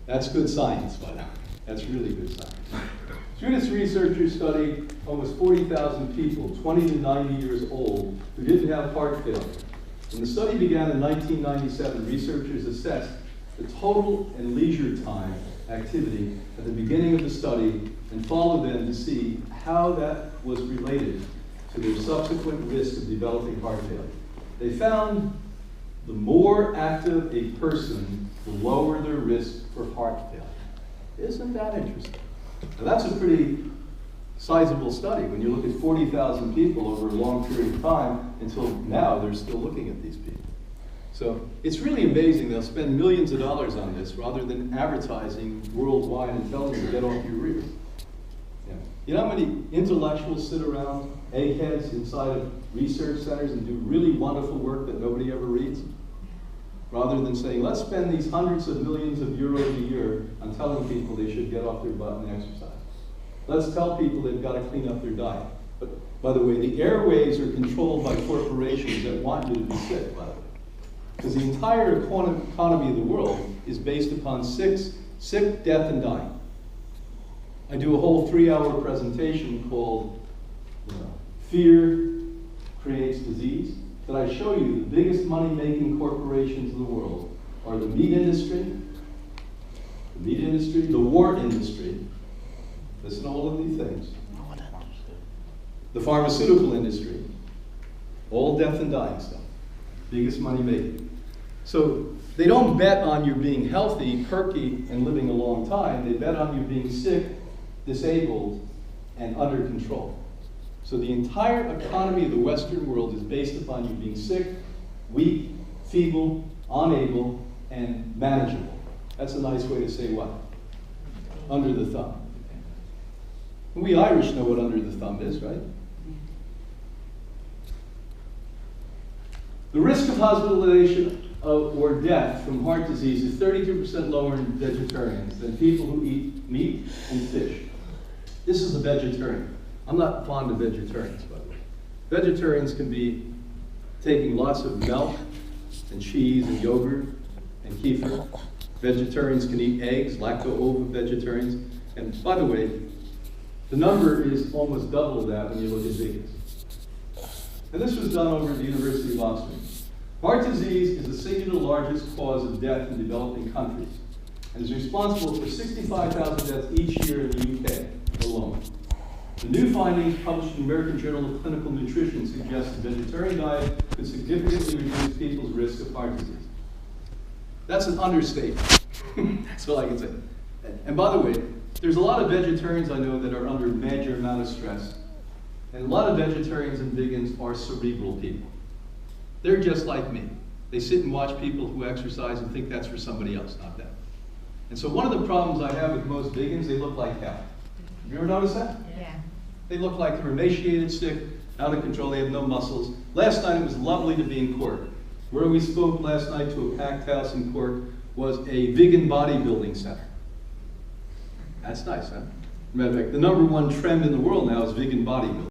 That's good science, by the way. That's really good science. Swedish researchers studied almost 40,000 people, 20 to 90 years old, who didn't have heart failure. When the study began in 1997, researchers assessed the total and leisure time activity at the beginning of the study and followed them to see how that was related to their subsequent risk of developing heart failure. They found the more active a person, the lower their risk for heart failure. Isn't that interesting? Now that's a pretty sizable study when you look at 40,000 people over a long period of time. Until now, they're still looking at these people. So it's really amazing. They'll spend millions of dollars on this rather than advertising worldwide and telling you to get off your rear. Yeah. You know how many intellectuals sit around, eggheads inside of research centers and do really wonderful work that nobody ever reads? Rather than saying, let's spend these hundreds of millions of euros a year on telling people they should get off their butt and exercise. Let's tell people they've got to clean up their diet. But by the way, the airways are controlled by corporations that want you to be sick, by the way. Because the entire economy of the world is based upon sick, death, and dying. I do a whole 3-hour presentation called Fear Creates Disease, that I show you the biggest money-making corporations in the world are the meat industry, the war industry, listen to all of these things, the pharmaceutical industry, all death and dying stuff, biggest money-making. So they don't bet on you being healthy, perky, and living a long time. They bet on you being sick, disabled, and under control. So the entire economy of the Western world is based upon you being sick, weak, feeble, unable, and manageable. That's a nice way to say what? Under the thumb. We Irish know what under the thumb is, right? The risk of hospitalization or death from heart disease is 32% lower in vegetarians than people who eat meat and fish. This is a vegetarian. I'm not fond of vegetarians, by the way. Vegetarians can be taking lots of milk and cheese and yogurt and kefir. Vegetarians can eat eggs, lacto-ovo vegetarians. And by the way, the number is almost double that when you look at vegans. And this was done over at the University of Oxford. Heart disease is the singular largest cause of death in developing countries and is responsible for 65,000 deaths each year in the UK alone. The new findings published in the American Journal of Clinical Nutrition suggest a vegetarian diet could significantly reduce people's risk of heart disease. That's an understatement. That's all I can say. And by the way, there's a lot of vegetarians I know that are under a major amount of stress. And a lot of vegetarians and vegans are cerebral people. They're just like me. They sit and watch people who exercise and think that's for somebody else, not them. And so one of the problems I have with most vegans, they look like hell. Have you ever noticed that? Yeah. They look like they're emaciated, sick, out of control, they have no muscles. Last night it was lovely to be in Cork. Where we spoke last night to a packed house in Cork was a vegan bodybuilding center. That's nice, huh? Matter of fact, the #1 trend in the world now is vegan bodybuilding.